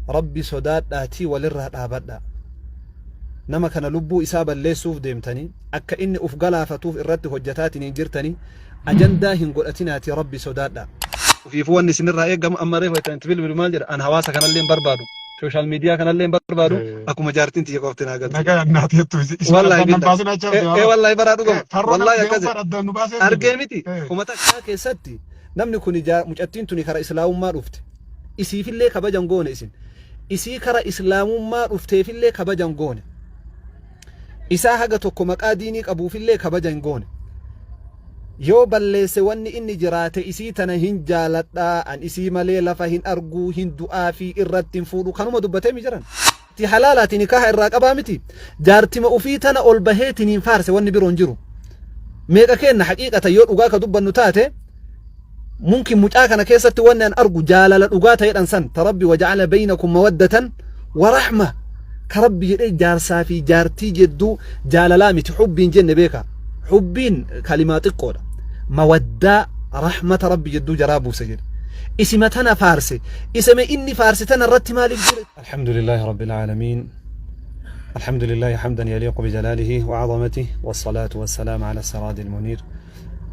ربي سودات داتي وللرهد أبدا نما كان لبو إسابة ليسوف ديمتني أكا إني أفقلا فتوف إرد هجتاتي نجرتني أجندا هنقول أتناتي ربي سودات دا وفي فواني سنر رأيك قم أمريه ويتنتبيل بالمالجر أنا هواسا كان اللي بربادو سوشال ميديا كان اللي بربادو أكو مجارتين تيجي قفتنا قلت نجا ناتيتو والله بالله والله برادو والله يا كذا أرجع أرجمتي ومتى كاكي ستي نمني كوني جا مجتين توني كرا إسلام ما رفت إسي في اللي كبجان قون إسين إسي كرا إسلام ما رفت في اللي كبجان قون إسا حاجة توكو مقاديني أبو في اللي كبجان قون يو بلسي واني إني جرات إسي تنا هن جالتا أن إسي مالي لفهن أرقو هن دعا في إرتين فورو كانوا مدبتين مجران تي حلالاتي نكاح الراقبا متي جارتي ما أفيتنا أولبهيتي نفارس واني بيرون جرو ميقا كينا حقيقة يو أغاك دبا نتاتي ممكن مجاكنا كيسة واني أن أرقو جالال الأغاتا يدنسان تربي وجعل بينكم مودة ورحمة كربي يدي جارسا في جارتي جدو جالالامي تحبين جن بيكا حبين كلمات القول مودة رحمة ربي جدو جرابو سجل اسمتنا فارسي اسمي إني فارستنا الرت مالك الحمد لله رب العالمين الحمد لله حمدا يليق بجلاله وعظمته والصلاة والسلام على السراد المنير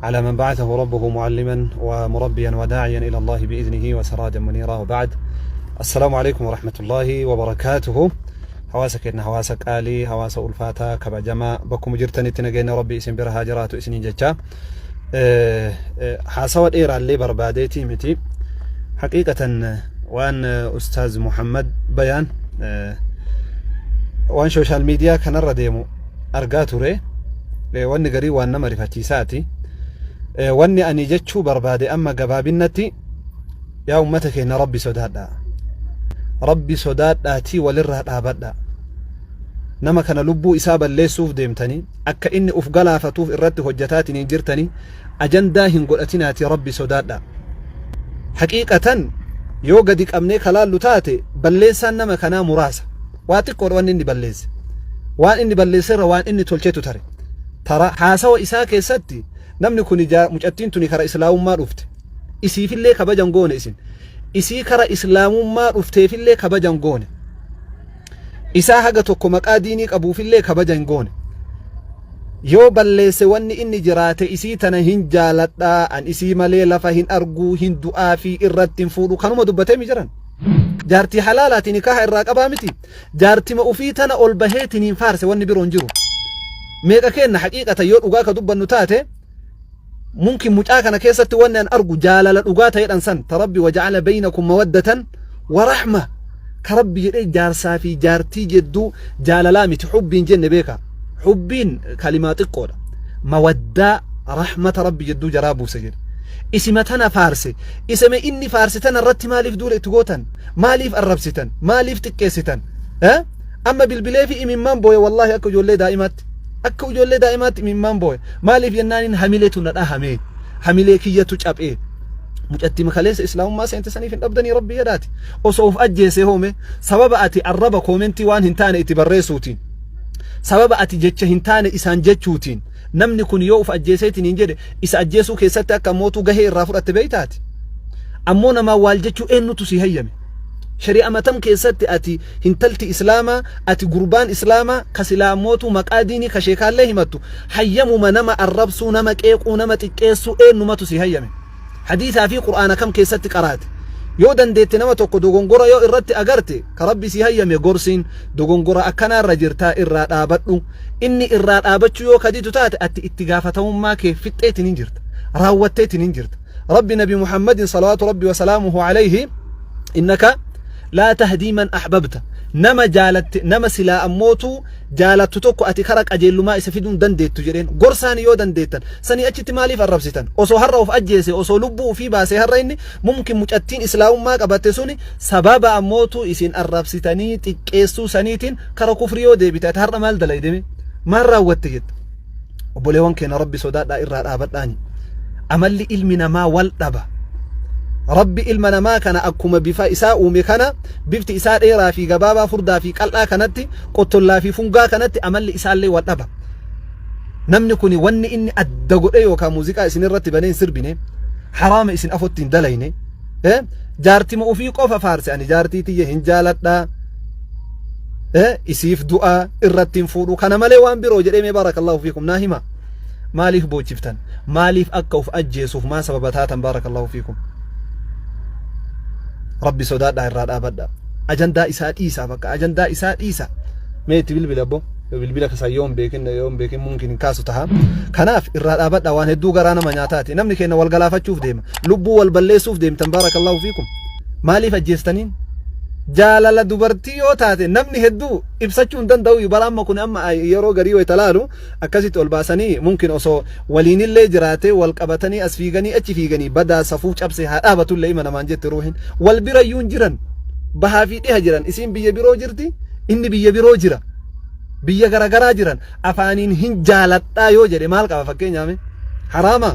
على من بعثه ربه معلما ومربيا وداعيا إلى الله بإذنه وسرادا منيرا وبعد السلام عليكم ورحمة الله وبركاته هواسك إن هواسك آلي هواس ألفاتا كبجما بكم جرتني تنجين ربي اسم برها جرات اسنين جتشا حاسوات إيران اللي برباديتي متي حقيقة وأن أستاذ محمد بيان وأن سوشيال ميديا كان الرديمو أرقاتوري وأن قري وأن معرفتي ساتي وأني أني جتشو بربادي أما قبابنتي يا أمتك إن ربي سودات داتي وللرهد أبدا نما كان لبو إسابة ليسوف ديمتني أكا إني أفقلا فتوف إرد هجتاتي نجرتني أجندا هنقول أتناتي ربي سودات دا حقيقة يو قدك أمني خلال لتاتي بليسان نما كان مراسة واتقور وان إني بليس وان إني بليسر وان إني تلشيتو ترى حاسوا إساكي ستي نمني كوني جا مجأتين توني كرا إسلام ما رفت إسي في اللي كبجان قون إسين إسي كرا إسلام ما رفت في اللي كبجان قون إسا حاجة توكو مقاديني أبو في اللي كبجان قون يو بلسي واني إني جرات إسي تنا هن جالتا أن إسي مالي لفهن أرقو هن دعا في إرتين فورو كانوا مدبتين مجران جارتي حلالاتي نكاح الراقبا متي جارتي ما أفيتنا أولبهيتي نفارس واني بيرون جرو ميقا كينا حقيقة يو أغاك دبا نتاتي ممكن مجاكنا كيسة واني أن أرقو جالال الأغاتا يدنسان تربي وجعل بينكم مودة ورحمة كربي يدي جارسا في جارتي جدو جالالامي تحبين جن بيكا حبين كلمات القول مودة رحمة ربي جدو جرابو سجل اسمتنا فارسي اسمي إني فارستنا الرت ماليف دولة تقوتن ماليف الربستن ماليف تكيستن أما بالبلافي إمام بوي والله أكو جولي دائمات إمام بوي ماليف ينانين حميلتنا الأهمي حميلكية تجاب إيه مجأتي مخاليس إسلام ما سينتساني في أبداني ربي يداتي وصوف أجيسي هومي سبب أتي الربا كومنتي وان هنتاني اتبريسوتين سبب أتي جتش هنتاني إسان جتشوتين نمني كن يوف أجيسيتين إنجد إسا أجيسو كيساتا كموتو غهي الرافر أتبيتاتي أمونا ما والجتشو إنو تسيهيمي شريعة ما تم كيساتي أتي هنتلتي إسلاما أتي قربان إسلاما كسلاموتو مقاديني كشيكال الله ماتو حيامو ما نما الربسو نما كيقو نما تكيسو إنو ما تسيهيمي حديثا في قرآن كم كيساتي قرات يو دندت نما توكو دوغونغورا يو إرتي أغرتي كربي سيهيمي غورسين دوغونغورا أكنا رجرتا إرات آبتو إني إرات آبتو يو كديتو تاتي أتي اتغافتهم ما كيف فتيتي ننجرت راوتيتي ننجرت ربي نبي محمد صلوات ربي وسلامه عليه إنك لا تهدي من أحببت نما جالت نما سلا أموتو جالت توكو أتي خرق أجيلو ما إسفيدون دندت تجرين غرساني يو دندتن سني أجت مالي فربستن أصو هرّو في أجيسي أصو لبو في باسي هرّيني ممكن مجأتين إسلام ما قبتسوني سبب أموتو إسين الربستني تكيسو سنيتين كرا كفريو دي بتاعت هرّ مال دلائي دمي مرة واتجد وبوليوان كان ربي سوداء دائرة آبتاني أملي إلمنا ما والدبا ربي إلمنا ما كان أكما بفا إساء ومكانا بفت إساء إيرا في قبابا فردا في قلقا كانت قتلا في فنقا كانت أملي إساء اللي والدبا نمنكني واني إني أدقو إيو كموزيكا إسن الرتبانين سربيني حرام إسن أفتين دليني جارتي ما أفي قف فارس يعني جارتي تي هنجالتنا إسيف دعاء الرتين فورو كان مالي وان برو جريمي بارك الله فيكم ناهما ماليف بوجفتن ماليف أكوف أجيسوف ما سببتها بارك الله فيكم ربي سوداء دائرات أبدا أجندا إساء إيسا بك أجندا إساء إيسا ميتي بالبلابو بالبلا كسا يوم بيكن ممكن كاسو تها كناف إراد أبدا وان هدو غرانا منياتاتي نمني كينا والغلافة تشوف ديما لبو والبلي سوف ديما تبارك الله فيكم ماليف أجيستنين jaalala dubartii yoo taate namni hedduu ibsachuu hin danda'u yubaramma kun amma yeroo garii way talaalu akkasitti ol baasanii mumkin osoo waliinillee jiraate wal qabatanii as fiiganii achi fiiganii badaa safuu cabse haa dhaabatullee ima namaan jette ruuhin wal birayyuun jiran bahaa fi dhiha jiran isiin biyya biroo jirti inni biyya biroo jira biyya garagaraa jiran afaaniin hin jaaladhaa yoo jedhe maal qaba fakkeenyaame haraama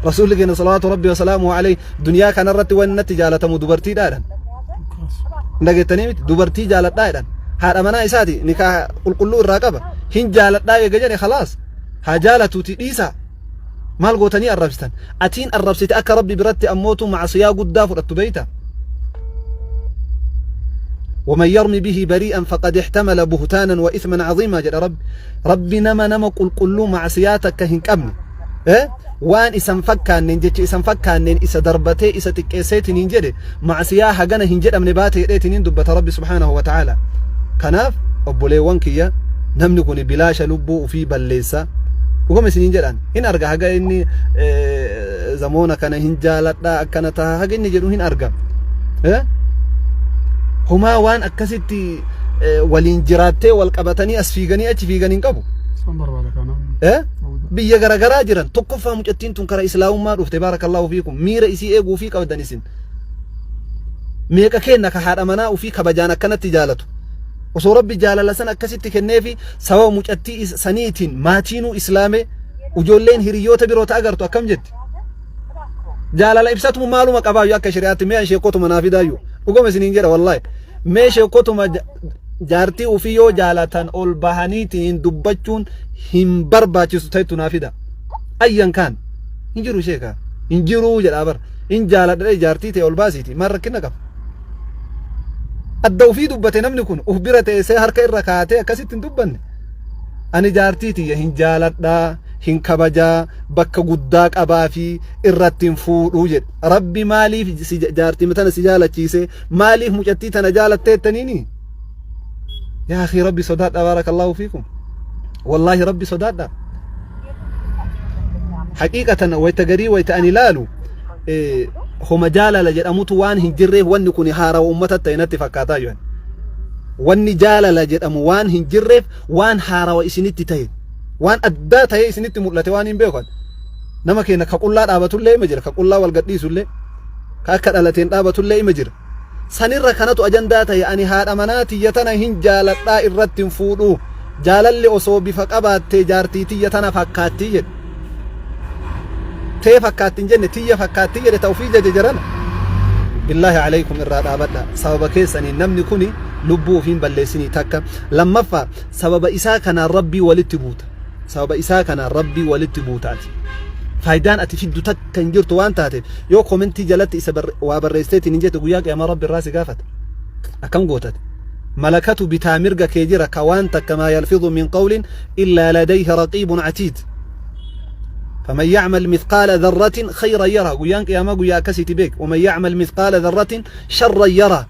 rasuulli keenya salawaatu rabbi wa salaamuhu alayhi duniyaa kanarratti wanni natti jaalatamu dubartiidhaadhan ndagetanii miti dubartii jaaladhaadhaan haadha manaa isaati nikaa qulqulluu irraa qaba hin jaaladhaa eega jedhe khalaas haa jaalatuuti dhiisa maal gootanii arrabsitan atiin arrabsite akka rabbi biratti ammootu macsiyaa guddaa fudhattu beeyta ومن يرمي به بريئا فقد احتمل بهتانا وإثما عظيما جل ربي نما قل معصياتك هن قبل وان اسم فكان نجي اسم فكان اس دربته اس تكيسيت نجي معصيا حغنا هنجد امن بات يدتين دبت ربي سبحانه وتعالى كناف ابولي وانكيا نمني كوني بلاش لبو في بليسا وقوم سنين جدان هن ارغا حغا اني زمونا كان هنجالدا كانتا حغا اني جدو هن ارغا هما وان اكستي ولين جراتي والقبتني اسفيغني اتفيغني قبو biyya garagaraa jiran tokkoffaa mucattiin tun kara islaamummaa dhufte barakallahu fiikum miira isii eeguu fi qabdan isin meeqa kenna ka haadha manaa ufii kabajaan akkanatti jaalatu osoo rabbi jaalala san akkasitti kenneefi sababa mucattii saniitiin maatiinuu islaame ujoolleen hiriyoota biroota agartu akkam jetti jaalala ibsatu maaluma qabaayu akka shari'aatti mee sheekotuma naafidaayu dhugoma isiniin jedha wallahi mee sheekotuma jaartii ufii yoo jaalatan ol bahaniitiin dubbachuun hin barbaachisu ta'etu naafida ayyan kaan hinjiru sheeka hinjiru jedha bar in jaaladha jaartii ta'e ol baasiiti maal rakkina qaba adda ufii dubbate namni kun uf bira ta'e harka irra kaatee akkasitti hin dubbanne ani jaartii tiyya hin jaaladha hin kabajaa bakka guddaa qabaa fi irratti hin fuudhuu jedha rabbi maaliif jaartii tana si jaalachiise maaliif mucattii tana jaalatteettaniini يا أخي ربي صداد بارك الله فيكم والله ربي صداد حقيقة ويتقري ويتأني لالو هم جالا لجد أموتوا وان هنجره وان نكوني هارا وأمتا تيناتي فكاتا يوان وان جالا لجد أمو وان هنجره وان هارا وإسنتي تين وان أدى تين إسنتي مؤلتي وان بيوكان نما كينا كقول الله آبتو اللي مجر كقول الله والقديس اللي كاكد ألتين آبتو اللي مجر sanirra kanatu ajandaa ta'e ani haadha manaati yatana hin jaaladhaa irratti hin fuudhu jaalalli osoo bifa qabaatte jaartii tiyya tana fakkaatti jedhe tee fakkaatti hin jenne tiyya fakkaatti jedhe tawfii jaje jarana billahi alaykum irraa dhaabadha sababa keessanii namni kuni lubbuu ofiin balleessinii takka lammaffaa sababa isaa kanaan rabbii walitti buuta sababa isaa kanaan rabbii walitti buutaati فايدان أتفيد دوتك كنجرت وان تاتي يو كومنتي جلت وابرستي نجت وياك يا رب الراس قافت أكم قوتت ملكته بتامرك كيجرا كوانت كما يلفظ من قول إلا لديه رقيب عتيد فمن يعمل مثقال ذرة خيرا يرى ويانك يا ما ويا كسيتي بيك ومن يعمل مثقال ذرة شرا يرى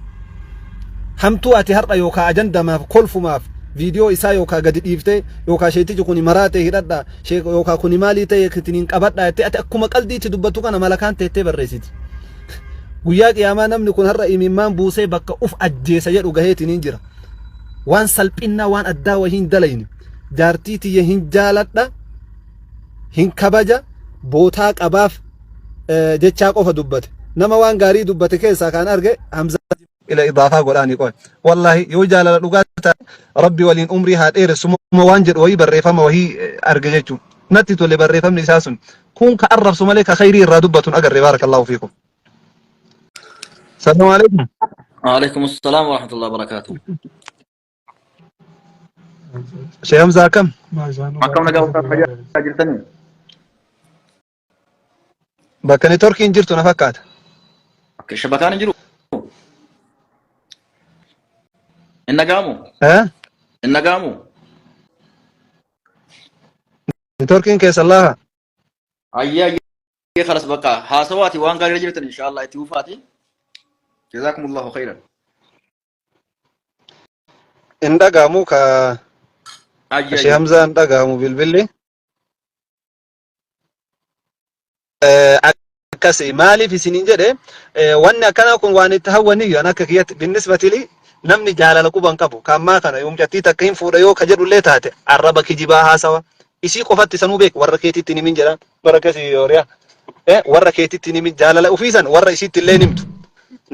همتو أتهرق يوكا أجند ما كلف ما فيديو إسا يوكا قد إيفتي يوكا شيتي جكوني مراتي هردا شيك يوكا كوني مالي تي كتنين قبطنا أكما قلدي تدبتو كان ملكان تي برسيتي وياك يا ما نمني كون هرأي ممان بوسي بكا أف أجيسا يدو غهيتي ننجرا وان سلبنا وان أداوة هين دلين جارتيتي يهين جالتنا هين كبجا بوتاك أباف جتشاك أوفا دبت نما وان غاري دبت كيسا كان أرغي همزة إلى إضافة قرآن يقول والله يوجال لغات ربي ولين أمري هاد إيرس موانجر وهي بالريفة وهي أرججتو نتيتو اللي بالريفة من إساس كون كأرب سمالك خيري الرادبة أقر بارك الله فيكم السلام عليكم وعليكم السلام ورحمة الله وبركاته شيء همزة كم معكم نقاو حاجة تانية بكني تركي انجرتو نفكات شبكان جرو النقامو ها النقامو نتوركين كيس الله أيا خلاص بقى حاسواتي وان قال رجلتني إن شاء الله توفاتي جزاكم الله خيرا إن دقامو كا أيا أشي همزة إن دقامو بالبلي akkasi maaliif isiniin jedhe wanni akkana kun waan itti hawwanii ana akka kiyyatti binnisbati li namni jaalala quban qabu kammaa kana yoomjattii takka hin fuudha yoo ka jedhullee taate arraba kijibaa haasawa isii qofatti sanuu beek warra keetitti nimin jedhan bara kasi yooriya warra keetitti nimin jaalala ufiisan warra isiitti illee nimtu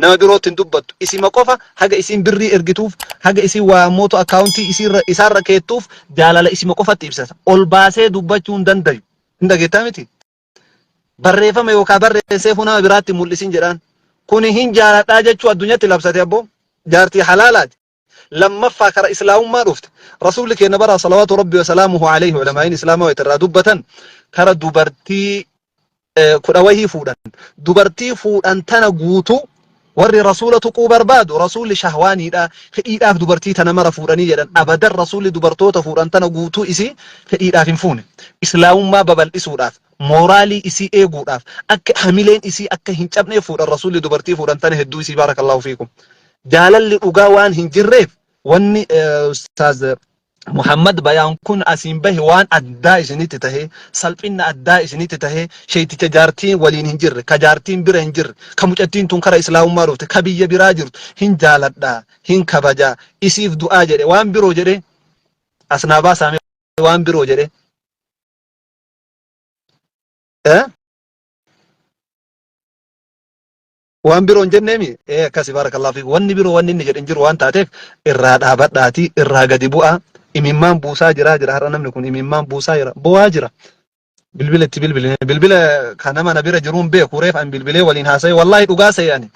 nama birootti hin dubbattu isima qofa haga isiin birrii ergituuf haga isiin waa mooto akkaawuntii isaarra keettuuf jaalala isima qofatti ibsata ol baasee dubbachuu hin dandayu hin dhageettaa miti barreeffama yookaan barreessee funaa biraatti mul'isin jedhaan kuni hin jaaladhaa jechuu addunyaatti labsate abbo jaartii halaalaati lammaffaa kara islaamummaa dhufte rasuulli keenya bara salawaatu rabbi wa salaamuhu alayhi ulamaa'iin islaamaa waytirraa dubbatan kara dubartii kudha wahii fuudhan dubartii fuudhan tana guutuu warri rasuula tuquu barbaadu rasuulli shahwaaniidha fedhiidhaaf dubartii tana mara fuudhanii jedhan abadan rasuulli dubartoota fuudhan tana guutuu isii fedhiidhaaf hin fuune islaamummaa babal'isuudhaaf mooraalii isii eeguudhaaf akka hamileen isii akka hin cabneef fuudhan rasuulli dubartii fuudhan tana hedduu isii baarakallahu fiikum jaalalli dhugaa waan hin jirreef wanni ustaaz Muhammad bayaan kun asiin bahe waan addaa isinitti tahe salphinna addaa isinitti tahe sheeticha jaartiin waliin hin jirre ka jaartiin bira hin jirre ka mucattiin tun kara islaamummaa dhufte ka biyya biraa jirtu hin jaaladhaa hin kabajaa isiif du'aa jedhe waan biroo jedhe asnaabaa saamee waan biroo jedhe waan biroo hin jenneemi akkasi baarakallahu fiikum wanni biroo wanni inni jedhe hin jiru waan taateef irraa dhaabadhaatii irraa gadi bu'aa imimmaan buusaa jira har'a namni kun imimmaan buusaa jira bo'aa jira bilbila itti bilbila kana mana bira jiruun beeku reef an bilbilee waliin haasa'e wallahi dhugaa sayyaani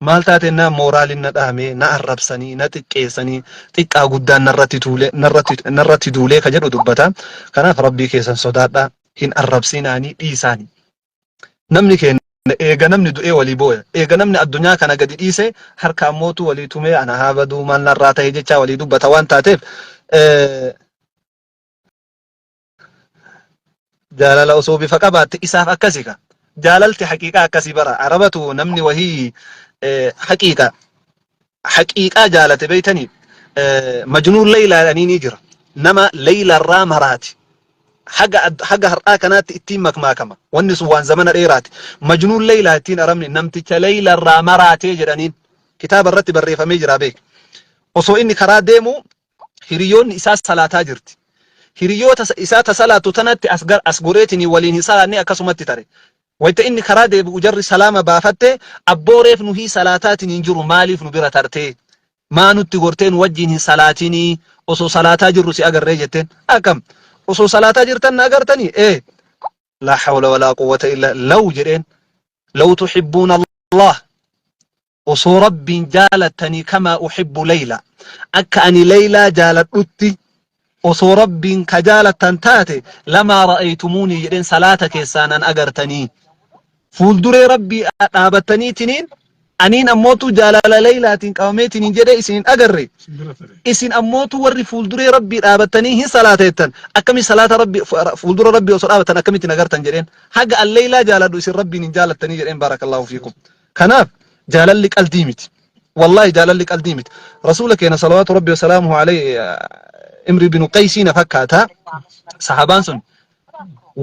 maal taate na mooraalin na dhaame na arrabsanii na xiqqeessanii xiqqaa guddaan narratti duulee ka jedhu dubbata kanaaf rabbii keessan sodaadhaa hin arrabsinaanii dhiisaanii namni keenya eega namni du'ee walii booya eega namni addunyaa kana gadi dhiise harka ammootu walii tumee ana haa baduu maal narraa ta'e jechaa walii dubbata waan taateef jaalala osoo bifa qabaatte isaaf akkasi ka jaalalti haqiiqaa akkasii bara arabatu namni wahii haqiiqaa jaalate beeytanii majnuun leeylaadhanii ni jira nama leeylarraa maraati haga har'aa kanaatti ittiin makmaakama wanni sun waan zamana dheeraati majnuun leeylaa ittiin arabni namticha leeylarraa maraatee jedhaniin kitaaba irratti barreeffamee jira beek osoo inni karaa deemu hiriyoonni isaa salaataa jirti hiriyoota isaa ta salaatu tanatti as goreetinii waliin hin salaanne akkasumatti tare wayta inni karaa deebi'u jarri salaama baafatte abbooreef nu hii salaataatiin hin jiru maaliif nu bira tartee maa nutti gorteen wajjiin hin salaatinii osoo salaataa jirru si agarree jetteen akkam osoo salaataa jirtan na agartanii la hawla wala quwwata illa law jedheen law tuhibbuuna Allah osoo rabbiin jaalatanii kamaa uhibbu Layla akka ani Laylaa jaaladhutti osoo rabbiin ka jaalatan taate lamaa ra'aytumuunii jedheen salaata keessaanan agartanii fuulduree rabbii dhaabattaniitiniin aniin ammootu jaalala Laylaatiin qabameetiniin jedhee isinin agarre isin ammootu warri fuulduree rabbii dhaabattanii hin salaateettan akkami salaata rabbii fuuldura rabbii osoo dhaabatan akkamitti agartan jedheen haga an Laylaa jaaladhu isin rabbiin hin jaalattanii jedheen baarakallahu fiikum kanaaf jaalalli qalbii miti wallahi jaalalli qalbii miti rasuula keenya salawaatu rabbi wa salaamuhu alayhi imri binu qaysiina fakkaata sahabaan sun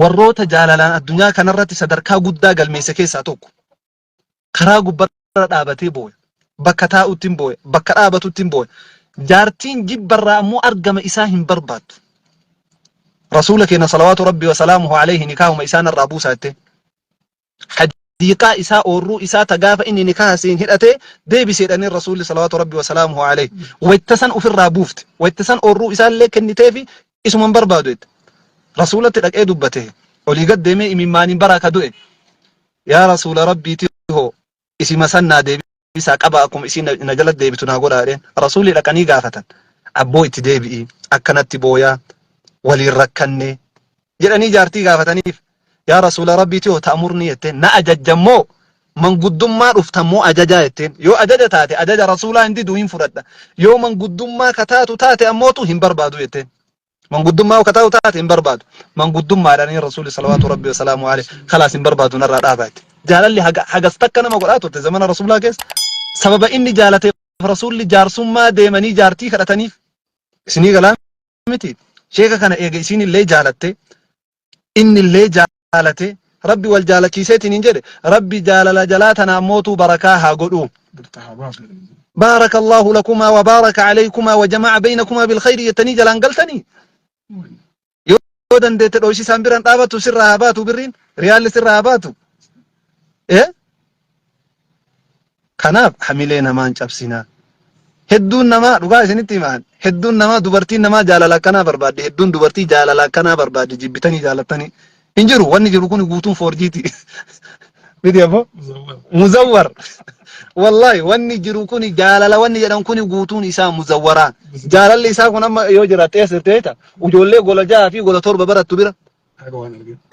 warroota jaalalaan addunyaa kanarratti sadarkaa guddaa galmeesse keessaa tokko karaa gubbarra dhaabatee booye bakka taa'utti hin booye bakka dhaabatutti hin booye jaartiin jibbarraa ammoo argama isaa hin barbaaddu rasuula keenya salawaatu rabbi wa salaamuhu alayhi nikaahuma isaanirraa buusaa jettee diiqaa isaa oorruu isaa tagaafa inni nikaha siin hidhate deebiseedhanii rasuulli salawaatu rabbi wa salaamuhu alayhi waytasan ofirraa buufte waytasan oorruu isaallee kenniteefi isuman barbaadu jette rasuulatti dhaqee dubbate olii gad deemee imimmaaniin baraka du'e yaa rasuula rabbiiti hoo isima sannaa deebisaa qaba akkuma isin na jala deebitu naa godhaadheen rasuulli dhaqanii gaafatan abboo itti deebi'i akkanatti booyaa waliin rakkanne jedhanii jaartii gaafataniif yaa rasuula rabbiiti hoo ta'amurni jette na ajajjammoo من قدما رفتمو أجاجا يتين يو أجاجا تاتي أجاجا رسولا عندي دوين فردا يو من قدما كتاتو تاتي أموتو هم بربادو يتين من قدما وكتاتو تاتي هم بربادو من قدما راني رسول صلوات ربي وسلامه عليه خلاص هم بربادو نرى رابات جال اللي حق استكنا ما قرأتو زمان رسول الله كيس سبب إني جالتي رسول اللي جارسما ديماني جارتي خرطاني سني كلامتي شيخا كان إيجي سيني اللي جالتي إني اللي جالتي ربي والجالتي سيتي ننجري ربي جالل جلاتنا موتو بركاها قلوم بارك الله لكما وبارك عليكما وجمع بينكما بالخير يتني جلان قلتني يودن ديت روشي سامبران طابتو سرها باتو برين ريال سرها باتو إيه كناف حملينا ما نشبسنا هدون نما رجع سنتي مان هدون نما دوبرتي نما جاللا كنا برباد هدون دوبرتي جاللا كنا برباد جبتني جالتني انجرو واني جرو كوني غوتون فورجيتي بدي ابو مزور والله واني جرو كوني جاللا واني جرو كوني غوتون إسا مزورا جالل إسا كنا ما يوجرا تيسرتيتا وجولي غولا جا في غولا توربا برات تبيرا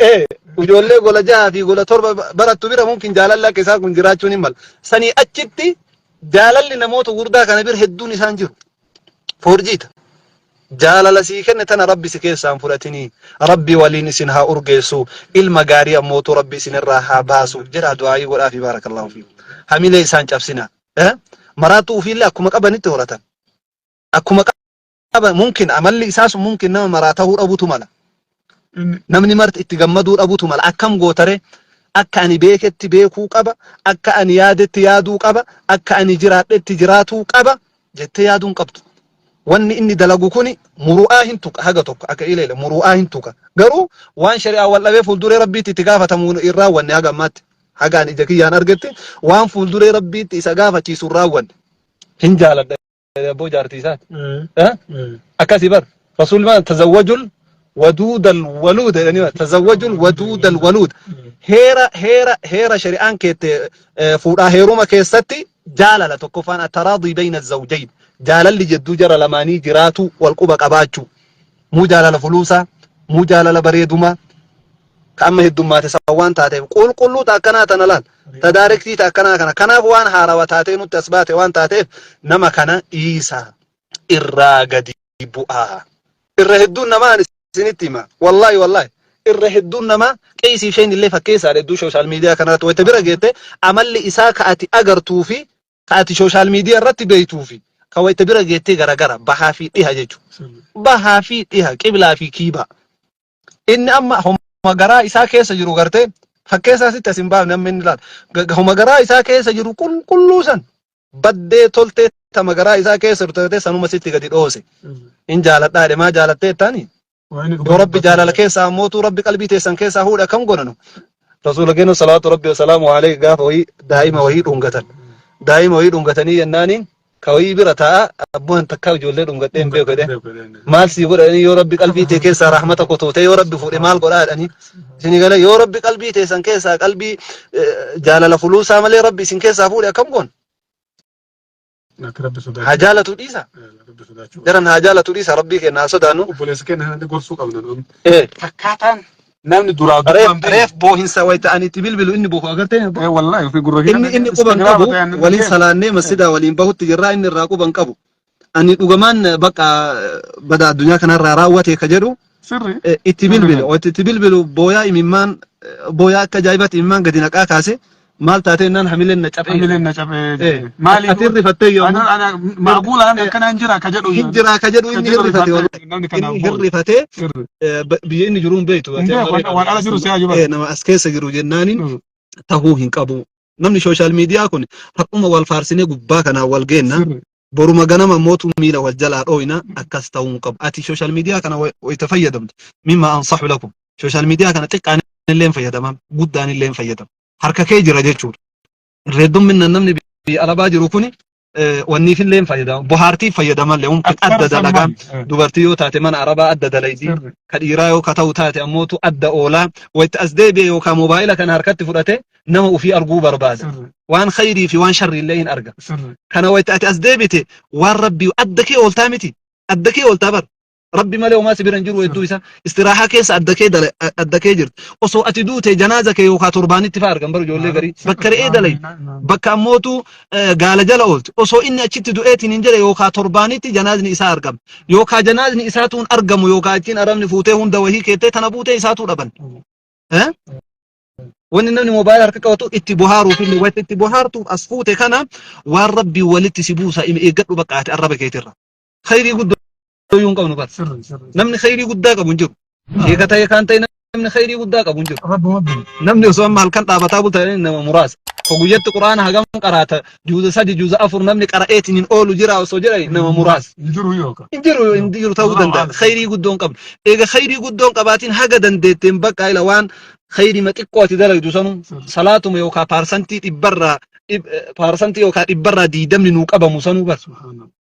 ايه وجولي غولا جا في غولا توربا برات تبيرا ممكن جالل لك إسا كن جراچوني مال سني أچتي جالل نموت وردا كان بير هدون إسان جرو فورجيتا جالل سيكن تنا ربي سكيسان فراتني ربي ولين سنها أرجيسو المجاري موت ربي سن الراحة باسو جرا دعائي ولا في بارك الله فيك حميلة إنسان شافسنا مراتو في الله أكو مكابني تورتا أكو مكاب ممكن عمل لي إساس ممكن نما مراته أبو تملا نمني مرت اتجمدوا أبو تملا أكم قوتره أكا أني بيكت بيكو قبا أكا أني يادت يادو قبا أكا أني جرات تجراتو قبا جت يادون قبض واني إني دلقو كوني مروآهن توك حاجة توك أكا إليه مروآهن توك قرو وان شريعة والله فولدوري ربي تتقافة تمون إرّا واني حاجة مات حاجة أني جاكي يان أرغتي وان فولدوري ربي تسقافة تيسو راوان هنجالة بو جارتيسات أكا سيبر رسول ما تزوجوا الودود الولود يعني تزوجوا الودود الولود هيرا شريعان كيت فورا هيروما كيستي جالة تكفان التراضي بين الزوجين جالل اللي جدو جرى لماني جراتو والقبة قباتشو مو جالل فلوسا مو جالل بريدوما كأما هدوما تسوان تاتي قلو تاكنا تنلال تداركتي تاكنا كنا بوان حارا وتاتي نتسباتي وان تاتي نما كنا إيسا إرّا قدي بؤا إرّا هدون نمان سنتما والله إرّا هدون نما كيسي شين اللي فكيسا ردو سوشال ميديا كانت ويتبرا جيتي عمل لي إسا كأتي أغرتو في كأتي سوشال ميديا رتي بيتو في كوي تبرا جيتي غرا بها في إيها جيجو بها في إيها كبلا في كيبا إن أما هم غرا إسا كيسا جرو غرتي فكيسا ستة سنباب نمين لال هم غرا إسا كيسا جرو كلو سن بدي تولتي تما غرا إسا كيسا رتوتي سنوما ستة غدي دوسي إن جالت داري ما جالت تاني يا ربي جالل كيسا موتو ربي قلبي تيسان كيسا هودا كم غننو رسول الله صلوات ربي وسلامه عليه قاف وهي دائما وهي دونغتن دائما وهي دونغتني يناني كوي برتا أبوهن تكاو جولي دونغتين بيو كده مال سيقول أني يا ربي قلبي تيسا رحمتك وتوتي يا ربي فوري مال قرآن أني سيني قال يا ربي قلبي تيسان كيسا قلبي جالل فلوسا مالي ربي سين كيسا هودا كم غن هجالة توديسا درن هجالة توديسا ربي كنا صدانو وبوليس كان هذا قرصو قبلنا إيه فكاتان نامني دورا ريف بوهن سويت أني تبلبلو إني بوخو أقرتين اي والله في قرهين إني قبان قبو ولين سلاني مسجدا ولين بهو تجرا إني الراقو بان قبو أني قمان بقى بدأ الدنيا كان راواتي كجرو سري اتبلبلو وتتبلبلو بويا إممان بويا كجايبات إممان قدينك آكاسي مال تاتين نان حملين نجاب حملين نجاب مالي أتيري فتي يوم أنا مقبول أنا كان أنجرا كجدو هجرا كجدو إني هري فتي والله إني هري فتي بيجيني جرون بيتو وأنا على جرو سياجي بس نما أسكيس جرو جناني تهوهن قبو نمني سوشال ميديا كون حقوما والفارسيني قباكنا والجينا برما جنما موتو ميلا والجلا روينا أكستون قب أتي سوشال ميديا كنا ويتفيدم مما أنصح لكم سوشال ميديا كنا تقان اللي فيدم قدان اللي فيدم حركة كي جرا جتشور ردم من النمني بألبا جروكوني واني في اللين فايدا بوهارتي فايدا مال لهم أدد لقام دوبرتيو تاتي من عربا أدد ليدي كالإيرايو كتاو تاتي أموتو أدد أولا ويتأزدي بيو كموبايلة كان حركتي فرأتي نمو في أرقو برباد وان خيري في وان شري اللين أرقا كان ويتأتي أزدي بيتي وان ربي أدكي أولتامتي أدكي أولتابر ربي مالي وما سبيرن جرو يدويسا استراحة كيس أدكي جرت وصو أتدوتي جنازك يوكا ترباني تفارق أمبر جولي غري بكر إيه دلي بكا موتو قال جل قلت وصو إني أشت دوئتي ننجري يوكا ترباني تي جنازني إسا أرقم يوكا جنازني إساتون أرقم ويوكا أتين أرمني فوتيهون دوهي كيتي تنبوتي إساتو ربن ها وان نمني موبايل harka qabatu itti buhaaru fi wati itti buhaartu asfuute kana waan rabbi walitti sibuusa eeggadhu baqaate arraba keetirra khayri guddoo yuun qabnu bar namni khayri guddaa qabu hin jiru sheeka ta'e kan ta'e namni khayri guddaa qabu hin jiru namni osoo amma halkan dhaabataa bultanii nama muraasa hoguyyatti quraana hagam qaraata juuza sadi juuza afur namni qara'eetiin hin oolu jira osoo jira nama muraasa hin jiru ta'uu danda'a khayri guddoon qabnu eega khayri guddoon qabaatiin haga dandeetteen bakka ila waan خيري ما تقوى تدرج دوسانو صلاتهم يوكا بارسنتي تبرا بارسنتي يوكا تبرا دي دم نوك أبا موسانو بس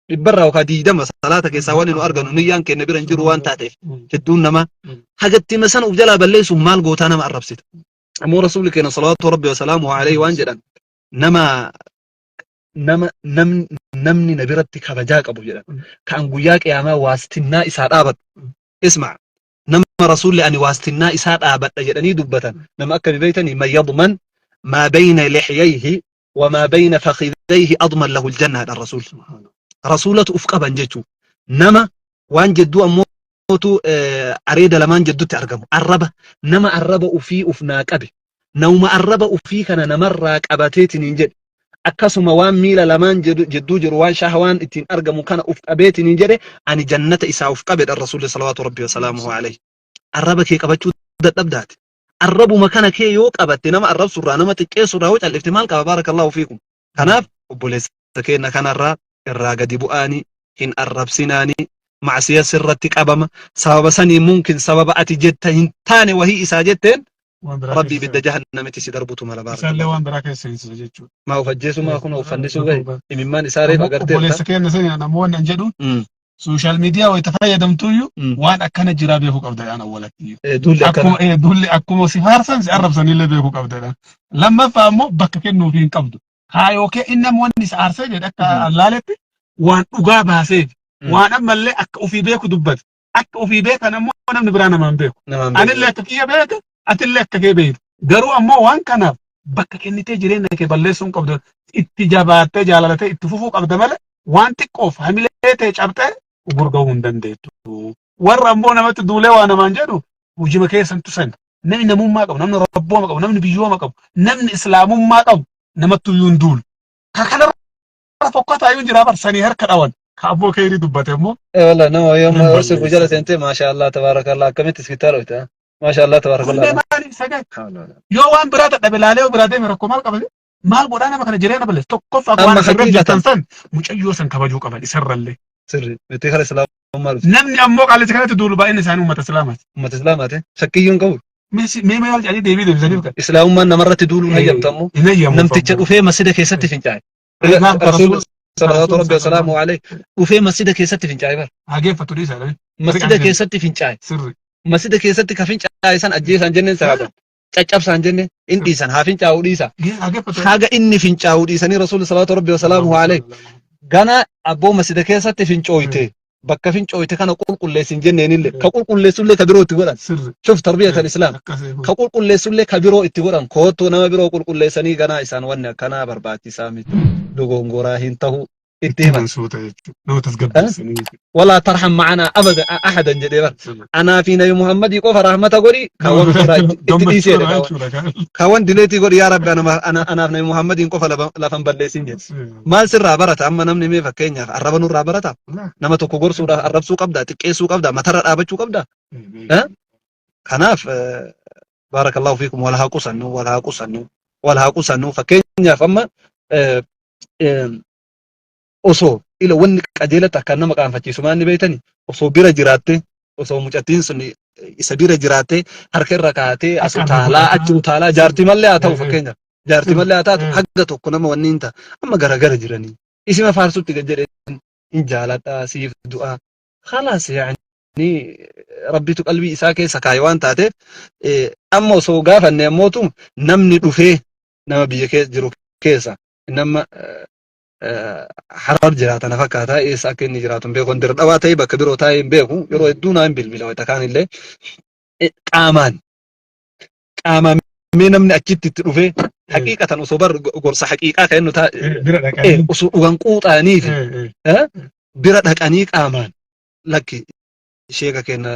تبرا يوكا دي دم صلاتك يساواني نو أرغنو نيان كي نبيرن جروان تاتيف تدون نما حاجة تمسان وجلا بليسو مال قوتانا ما أربسيت أمو رسولك إن صلاة ربي وسلامه عليه وانجلا نمني نبيرتك هبجاك أبو جلا كان قياك يا ما واستنا إسار آبت اسمع نما رسول لأني واستنا إسات آبت أجرني دبة نما أكل بيتني من يضمن ما بين لحييه وما بين فخذيه أضمن له الجنة هذا الرسول رسولة أفقى بنجتو نما وان جدو أموتو أريد لمان جدو تأرقمو الربا نما الربا أفي أفناك أبي نوم الربا أفي كان نمراك أباتيتي ننجد أكسو موان ميلا لمان جدو جروان شهوان اتين أرقمو كان أفقى بيتي ننجد عن جنة إسا أفقى بيت الرسول صلوات ربي وسلامه عليه الرب كي قبتشو دبدات الرب مكان كي يوك أبت نما الرب سرّا نما تكي سرّا وجه الافتمال بارك الله فيكم كناف وبوليس تكينا كان الراقة دي بؤاني إن الرب سناني مع سياسة رتك أبما سبب سني ممكن سبب أتي جتين تاني وهي إسا جتين ربي بد جهنم تسيدربوتو مالا بارك الله وان براك يسجد ما وفجسو ما كنا وفندسو غي إممان إساري فقرتين وبوليس كينا سني أنا موان أنجدو سوشيال ميديا ويتفايدم تويو وان أكنا جرابي هو قبضة أنا ولا دولي أكو سفارسان سأرب سني اللي بيهو قبضة لما فهمو بكا كنو فين قبضة هاي أوكي إنما موانيس عارسة جد أكا اللالتي وان أقابها سيف وان أما اللي أكا في بيكو دبت أكا في بيك أنا مو أنا نبرانا من بيكو أنا اللي أكا بيك أتلي أكا بيك قروا أما وان كان بكا كني تجرين كي بلسون قبضة اتجابات جالالتي اتفوفو قبضة ملا وان تقوف هميلتي جابتي وبرغون دنديتو ورا امبو نمت دوله وانا مانجدو وجي مكي سنتو سن نمي نمو ما قب نمن ربو ما قب نمن بيجو ما قب نمن اسلام ما قب نمتو يندول ككل فقط ايون جرابر سني هر كدوان كابو كيري دبتمو اي والله نو يوم ارسل بجلس انت ما شاء الله تبارك الله كميت سكتارو ما شاء الله تبارك الله يو وان برات دبلاله وبرات مركو مال قبل مال بودانا ما كان جرينا بلس توقف اقوان حقيقه تنسن مجيو سن كبجو قبل يسرله سري بتخلي سلام مالو نمني أموك على سكانة تدول بأن سانو ما تسلامات ما تسلامات شكيون قول مي ما يرجع لي ديفيد بزنيبك إسلام ما نمرة تدول نيم تمو نم تجر وفي مسجد كيسات في جاي رسول صلى الله عليه وسلم عليه وفي مسجد كيسات في جاي بر هاجي فتوريس على مسجد كيسات في جاي سري مسجد كيسات كفين جاي سان أجي سان جنن سابا تجاب سان جنن إندي سان هافين جاو ديسا حاجة إني فين جاو ديساني رسول صلى الله عليه وسلم عليه gana abbo masjida keessatti fincooyte bakka fincooyte kana qulqulleessin jenneenillee ka qulqulleessullee ka biroo itti godhan shuf tarbiyatan islam ka qulqulleessullee ka biroo itti godhan koottuu nama biroo qulqulleessanii ganaa isaan wanni akkanaa barbaachisaa miti dogongoraa hin tahu itti himan ولا ترحم معنا ابدا احدا جدير انا في نبي محمد يقف رحمه غوري كون فراج اتديسه كون دليتي غوري يا رب انا في نبي محمد يقف لفن بلسين ما سر برت اما نمني مي فكينيا عربن رابرت نما تو غورسو عربسو قبدا تقيسو قبدا متر دابچو قبدا ها كناف بارك الله فيكم ولا قصنو فكينيا فما osoo ila wanni qajeelata akka nama qaanfachiisu maanni beeytani osoo bira jiraatte osoo mucattiin sun isa bira jiraatte harka irra kaatee as utaalaa achi utaalaa jaartii mallee haa ta'u fakkeenya jaartii mallee haa taatu hagga tokko nama wanni hin ta'a amma garagara jiranii isima faarsutti gad jedheen in jaaladhaa siif du'aa khalaas yaani rabbitu qalbii isaa keessa kaaye waan taateef amma osoo gaafanne ammootu namni dhufee nama biyya keessa jiru keessa nama harar jiraatan fakkaataa eessa akka inni jiraatu hin beeku wanti dhawaa ta'e bakka biroo taa'ee hin beeku yeroo hedduu naan bilbila wayita kaanillee qaamaan mee namni achitti itti dhufee haqiiqatan osoo bar gorsa haqiiqaa kan inni taa'e osoo dhugan quuxaanii fi bira dhaqanii qaamaan lakki sheeka kenna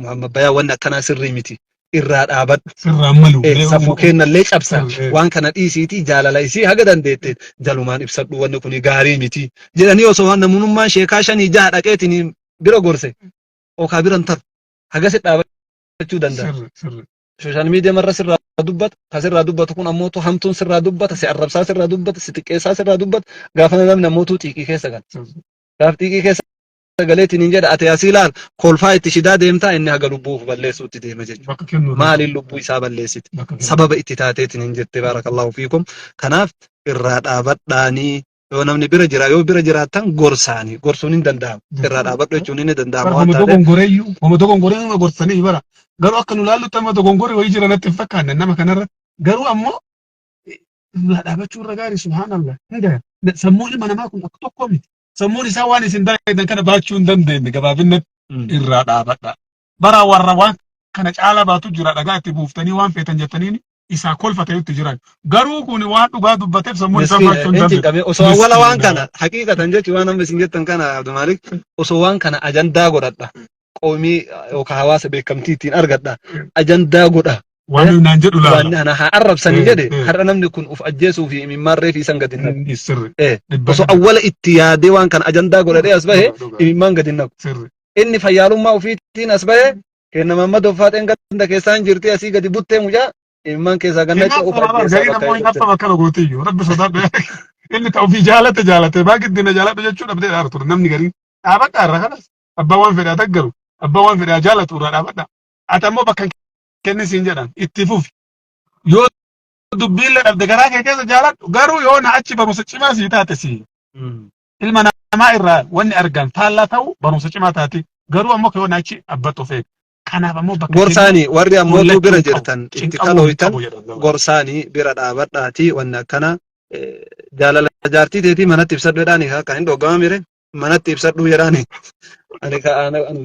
Muhammad Bayaa wanni akkanaa sirrii miti irraa dhaabadhu sirraan malu saffuu kennallee cabsa waan kana dhiisiitii jaalala isii haga dandeette jalumaan ibsadhu wanni kun gaarii miti jedhanii osoo waan namummaan sheekaa shanii jaha dhaqeetiin bira gorse okaa biran tar hagasi dhaabachuu danda'a. Social media marra sirraa dubbata kasirraa dubbatu kun ammoo hamtuun sirraa dubbata si arrabsaa sirraa dubbata si xiqqeessaa sirraa dubbata gaafa namni ammoo xiiqii keessa gala gaaf xiiqii keessa galeetiin hin jedha ati asii laal kolfaa itti shidaa deemtaa inni haga lubbuuf balleessuutti deema jechuudha. Maaliin lubbuu isaa balleessiti sababa itti taateetiin hin jette baarakallahu fiikum. Kanaaf irraa dhaabadhaanii yoo namni bira jira yoo bira jiraattan gorsaanii gorsuun hin danda'amu irraa dhaabadhu jechuun hin danda'amu waan taateef. Homo dogongoreeyyuu gorsanii bara garuu akka nu laallutti amma dogongoree wayii jira natti hin fakkaanne nama kanarra garuu ammoo irraa dhaabachuu irra gaarii subhaanallah. Sammuun ilma namaa kun akka tokko miti. Sammuun isaa waan isin dalagan kana baachuu hin dandeenye gabaabinnatti irraa dhaabadha. Bara warra waan kana caalaa baatu jira dhagaa itti buuftanii waan feetan jettaniin isaa kolfateetti jiran. Garuu kun waan dhugaa dubbateef sammuun isaa baachuu hin dandeenye. Osoo awwala waan kana haqiiqatan jechuun waan amma isin jettan kana Abdul Malik osoo waan kana ajandaa godhadha. Qoomii yookaan hawaasa beekamtii ittiin argadha. Ajandaa godha. Waan naan jedhu laala. Waan ana haa arrabsanii jedhe har'a namni kun uf ajjeesuu fi imimmaan reefi isan gadi naqu. Osoo awwala itti yaadee waan kana ajandaa godhadhee as bahe imimmaan gadi naqu. Inni fayyaalummaa ofiitiin as bahe kenna Mammad Offaaxeen ganda keessaan jirti asii gadi buttee mucaa imimmaan keessaa ganna itti of ajjeessaa. Rabbi sodaadha. Inni ta'u fi jaalate baagiddiina jaaladha jechuudha abdee dhaartu namni gariin dhaabadha irra kanas abbaa waan fedhaa taggaru abbaa waan fedhaa jaalatu irraa dhaabadha. Ati ammoo bakka kenni siin jedhan itti fufi yoo dubbiillee dhabde garaa kee keessa jaaladhu garuu yoo na achi barumsa cimaa sii taate sii ilma namaa irraa wanni argan faallaa ta'u barumsa cimaa taate garuu ammoo yoo na achi abbattu feet kanaaf ammoo bakka gorsaanii warri ammoo bira jirtan itti kalooytan gorsaanii bira dhaabadhaati wanni akkana jaalala jaartii teetii manatti ibsadhuudhaani akka hin dhogama mire manatti ibsadhuu jedhaani ani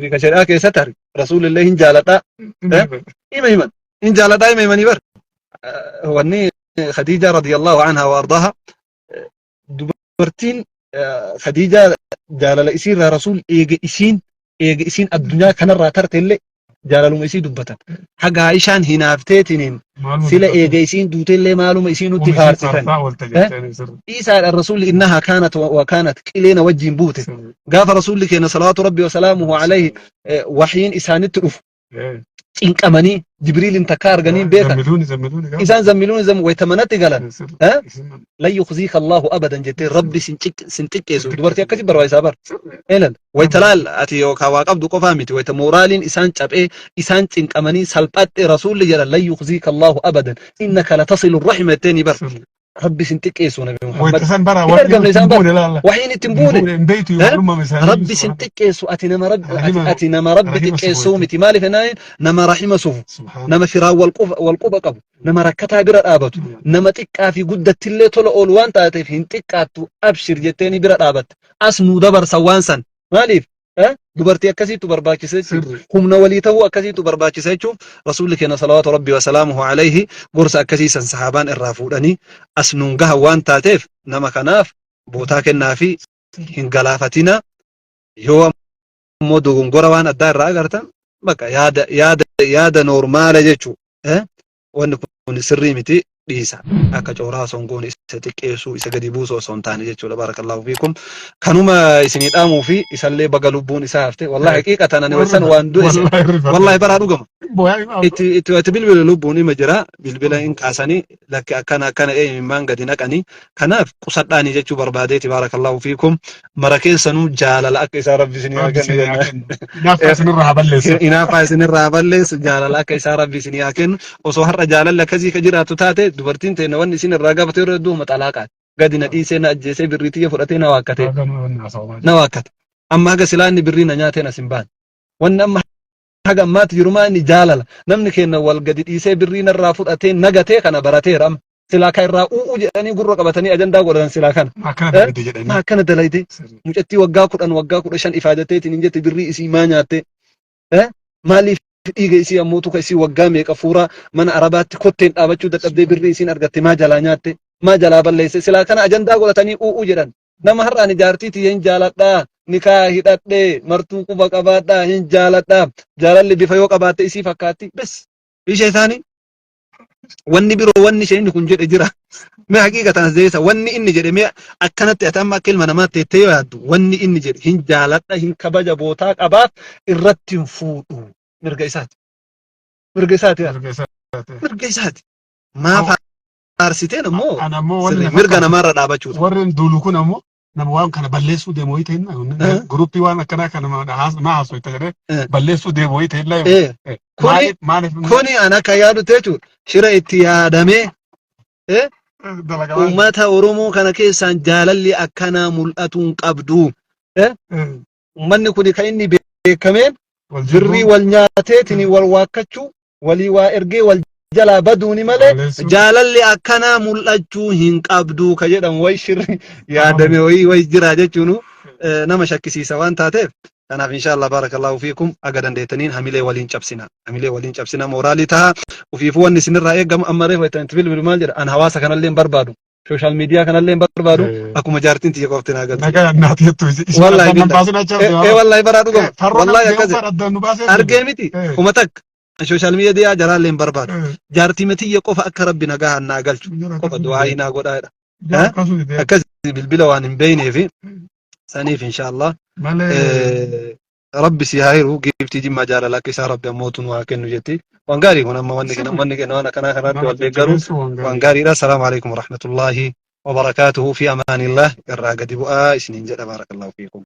fi kasheedhaa keessatti arge rasuulillee hin jaaladhaa himan hin jaaladhaa himanii bar wanni Khadiija radiyallahu anha wa ardaaha dubartiin Khadiija jaalala isiirraa rasuul eega isiin addunyaa kanarraa tarteellee jaalaluma isii dubbatan haga Aishaan hinaafteetiniin sila eega isiin duuteellee maaluma isiin nutti faarsitan Isaadha rasuulli innaha kaanat wa kaanat qileena wajjin buute gaafa rasuulli keenya salawaatu rabbi wa salaamuhu alayhi wahyiin isaanitti dhufu cinqamanii jibriilin takka arganiin beekan isaan zammiluun waytamanatti galan lan yukhziika Allahu abadan jettee rabbi sin xiqqeessu dubartii akkasii barbaachisaa bar eelan waytalaal ati yookaan waa qabdu qofaa miti wayta mooraaliin isaan cabee isaan cinqamanii salphaatti rasuulli jedhan lan yukhziika Allahu abadan innaka latasilu rahima jetteeni bar ربي سنتكيسو نبي محمد وحين تنبونه ربي سنتكيسو أتنا ما ربي تكيسو متمالي فناين نما رحمة صفو نما فراء والقوبة قبو نما ركتها برا آبتو نما تكا في قدة تلي طول أولوان تاتي فين تكاتو أبشر جتيني برا آبت أسنو دبر سوانسا ماليف dubartii akkasiitu barbaachisee humna walii ta'uu akkasiitu barbaachisee jechuuf rasuulli keenya salawaatu rabbi wa salaamuhu alayhi gorsa akkasiisan sahaabaan irraa fuudhanii as nuun gaha waan taateef nama kanaaf bootaa kennaa fi hin galaafatina yoo ammoo dogongora waan addaa irraa agartan bakka yaada normaala jechuu wanni kun sirrii miti dhiisa akka cooraa songoon isa xiqqeessuu isa gadi buusoo osoo hin taane jechuudha barakallahu fiikum kanuma isinii dhaamuu fi isallee baga lubbuun isaa hafte wallahi haqiiqatan ani waysan waan du'e wallahi baraa dhugama itti bilbila lubbuun ima jira bilbila hin kaasanii lakki akkana imimmaan gadi naqanii kanaaf qusadhaanii jechuu barbaadeeti barakallahu fiikum mara keessanuu jaalala akka isaa rabbi isinii haa kennu inaafaa isinirraa balleessu jaalala akka isaa rabbi isinii haa kennu osoo har'a jaalala akkasii ka jiraatu taate dubartiin teenya wanni isin irraa gafate yeroo hedduu maxalaaqaati gadi na dhiisee na ajjeesee birriitiyya fudhatee na waakkate amma haga silaa inni birrii na nyaatee na simbaan wanni amma haga ammaatti jirumaa inni jaalala namni keenya wal gadi dhiisee birrii narraa fudhatee nagatee kana barateera amma silaa kan irraa u'uu jedhanii gurra qabatanii ajandaa godhatan silaa kana. Akkana dalayte jedhanii. Akkana dalayte. Mucattii waggaa 10 waggaa 15 ifaadatteetiin hin jette birrii isii maa nyaatte. Maaliif dhiiga isii ammoo tuka isii waggaa meeqa fuura mana arabaatti kotteen dhaabachuu dadhabdee birrii isiin argatte maa jalaa nyaatte maa jalaa balleesse silaa kana ajandaa godhatanii u'uu jedhan. Nama har'aan ijaartiitii hin jaaladhaa nikaa hidhadhee martuu quba qabaadhaa hin jaaladhaa jaalalli bifa yoo qabaatte isii fakkaatti bes ishee isaanii wanni biroo wanni isheen kun jedhe jira mee haqiiqatan zeessa wanni inni jedhe mee akkanatti ati amma akka ilma namaatti jettee yoo yaaddu wanni inni jedhe hin jaaladha hin kabaja bootaa qabaaf irratti hin fuudhu mirga isaati mirga isaati maaf aarsiteen ammoo mirga namaarra dhaabachuudha warreen duulu kun ammoo nama waan kana balleessuu deemu wayii ta'inna guruppii waan akkanaa kana maa haasoo itti jedhee balleessuu deemu wayii ta'inna kuni an akka yaadu jechuudha shira itti yaadamee ummata Oromoo kana keessaan jaalalli akkanaa mul'atu hin qabdu ummanni kun kan inni beekameen birrii wal nyaateetiin wal waakkachuu walii waa ergee wal jalaa baduuni malee jaalalli akkanaa mul'achuu hin qabdu ka jedhan way shirri yaadame way jira jechuun nama shakkisiisa waan taateef kanaaf inshallah barakallahu fiikum aga dandeetaniin hamilee waliin cabsina mooraalii taha ufiifuu wanni isinirraa eegamu amma reefa itti bilbilu maal jedha an hawaasa kanallee barbaadu social media kanallee barbaadu akkuma jaartiin tiyya qofti naa galtu nagaa naati jettu wallahi baraadu gom wallahi akkas argee miti kuma takka social media jaraalleen barbaadu jaartii matiyya qofa akka rabbi nagaa naa galchu qofa du'aa naa godhaadha akkas bilbila waan hin beeyneefi saniif inshallah rabbi si haayiru giiftii jimmaa jaalala akka isaa rabbi ammootu nu haa kennu jetti waan gaarii kun amma wanni kenna waan akkanaa kanaatti wal deeggaru waan gaariidha assalaamu alaikum warahmatullaahi wabarakaatuhu fi amaanillah irraa gadi bu'aa isiniin jedha baarakallahu fiikum